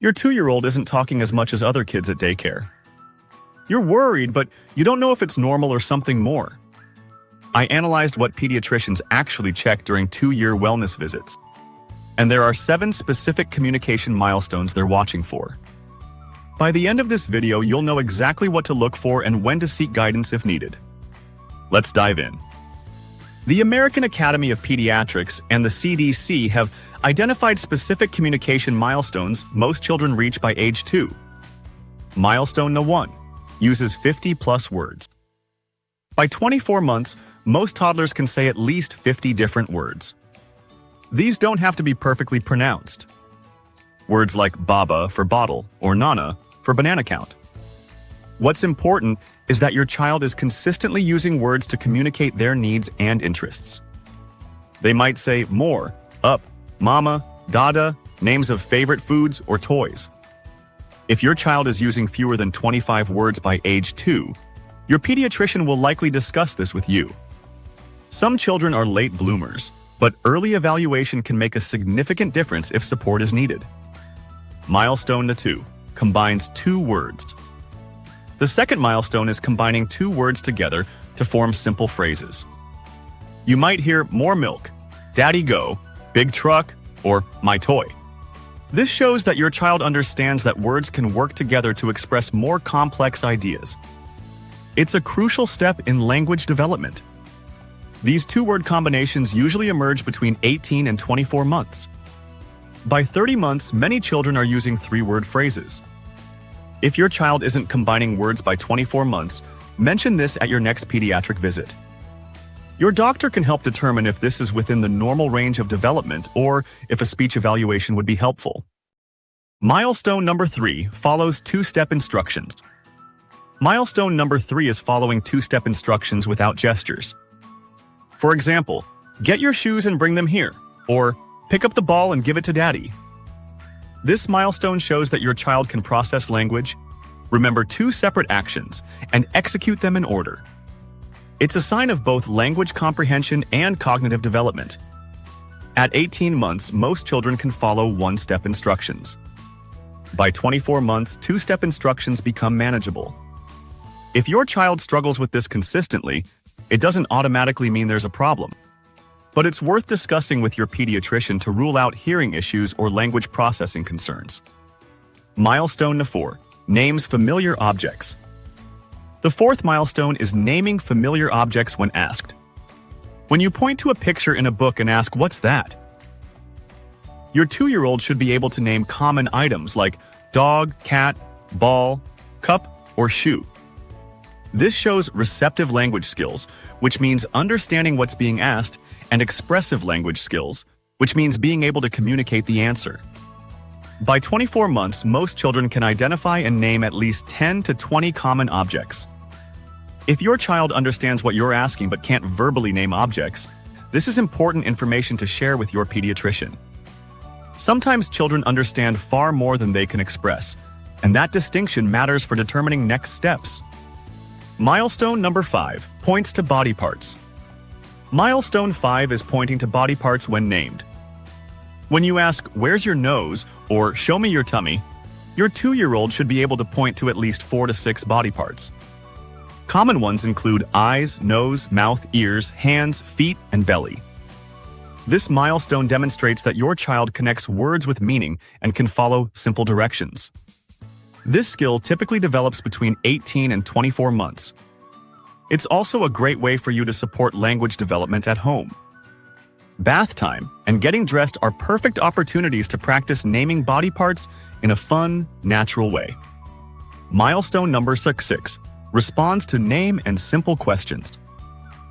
Your 2-year-old isn't talking as much as other kids at daycare. You're worried, but you don't know if it's normal or something more. I analyzed what pediatricians actually check during 2-year wellness visits, and there are 7 specific communication milestones they're watching for. By the end of this video, you'll know exactly what to look for and when to seek guidance if needed. Let's dive in. The American Academy of Pediatrics and the CDC have identified specific communication milestones most children reach by age 2. Milestone 1 uses 50+ words. By 24 months, most toddlers can say at least 50 different words. These don't have to be perfectly pronounced. Words like baba for bottle or nana for banana count. What's important is that your child is consistently using words to communicate their needs and interests. They might say more, up, mama, dada, names of favorite foods or toys. If your child is using fewer than 25 words by age 2, your pediatrician will likely discuss this with you. Some children are late bloomers, but early evaluation can make a significant difference if support is needed. Milestone 2 combines 2 words. The second milestone is combining 2 words together to form simple phrases. You might hear more milk, daddy go, big truck, or my toy. This shows that your child understands that words can work together to express more complex ideas. It's a crucial step in language development. These 2-word combinations usually emerge between 18 and 24 months. By 30 months, many children are using 3-word phrases. If your child isn't combining words by 24 months, mention this at your next pediatric visit. Your doctor can help determine if this is within the normal range of development or if a speech evaluation would be helpful. Milestone 3 follows 2-step instructions. Milestone 3 is following 2-step instructions without gestures. For example, get your shoes and bring them here, or pick up the ball and give it to daddy. This milestone shows that your child can process language, remember 2 separate actions, and execute them in order. It's a sign of both language comprehension and cognitive development. At 18 months, most children can follow 1-step instructions. By 24 months, 2-step instructions become manageable. If your child struggles with this consistently, it doesn't automatically mean there's a problem. But it's worth discussing with your pediatrician to rule out hearing issues or language processing concerns. Milestone 4 names familiar objects. The 4th milestone is naming familiar objects when asked. When you point to a picture in a book and ask, "What's that?" Your 2-year-old should be able to name common items like dog, cat, ball, cup, or shoe. This shows receptive language skills, which means understanding what's being asked, and expressive language skills, which means being able to communicate the answer. By 24 months, most children can identify and name at least 10 to 20 common objects. If your child understands what you're asking but can't verbally name objects, this is important information to share with your pediatrician. Sometimes children understand far more than they can express, and that distinction matters for determining next steps. Milestone 5 points to body parts. Milestone 5 is pointing to body parts when named. When you ask, "Where's your nose?" or "Show me your tummy," your 2-year-old should be able to point to at least 4 to 6 body parts. Common ones include eyes, nose, mouth, ears, hands, feet, and belly. This milestone demonstrates that your child connects words with meaning and can follow simple directions. This skill typically develops between 18 and 24 months. It's also a great way for you to support language development at home. Bath time and getting dressed are perfect opportunities to practice naming body parts in a fun, natural way. Milestone 6 responds to name and simple questions.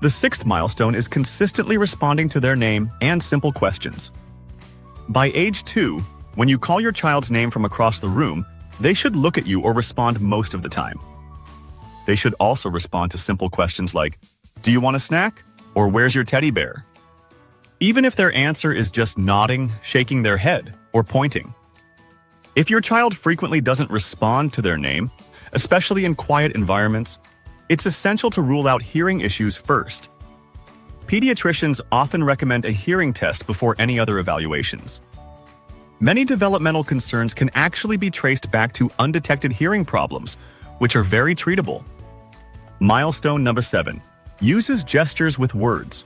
The 6th milestone is consistently responding to their name and simple questions. By age 2, when you call your child's name from across the room, they should look at you or respond most of the time. They should also respond to simple questions like, "Do you want a snack?" or "Where's your teddy bear?" Even if their answer is just nodding, shaking their head, or pointing. If your child frequently doesn't respond to their name, especially in quiet environments, it's essential to rule out hearing issues first. Pediatricians often recommend a hearing test before any other evaluations. Many developmental concerns can actually be traced back to undetected hearing problems, which are very treatable. Milestone number 7. Uses gestures with words.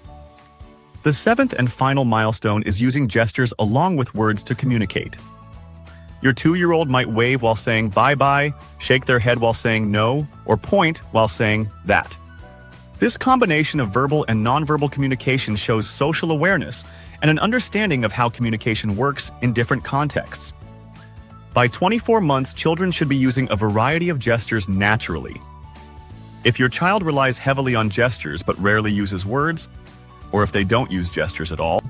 The 7th and final milestone is using gestures along with words to communicate. Your 2-year-old might wave while saying bye-bye, shake their head while saying no, or point while saying that. This combination of verbal and nonverbal communication shows social awareness and an understanding of how communication works in different contexts. By 24 months, children should be using a variety of gestures naturally. If your child relies heavily on gestures but rarely uses words, or if they don't use gestures at all,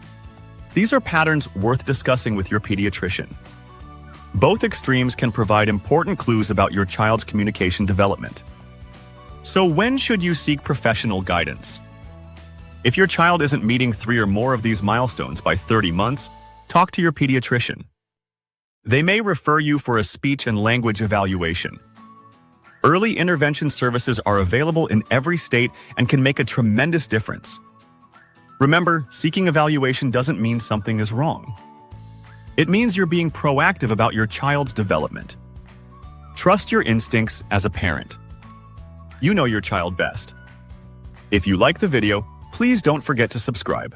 these are patterns worth discussing with your pediatrician. Both extremes can provide important clues about your child's communication development. So when should you seek professional guidance? If your child isn't meeting 3 or more of these milestones by 30 months, talk to your pediatrician. They may refer you for a speech and language evaluation. Early intervention services are available in every state and can make a tremendous difference. Remember, seeking evaluation doesn't mean something is wrong. It means you're being proactive about your child's development. Trust your instincts as a parent. You know your child best. If you like the video, please don't forget to subscribe.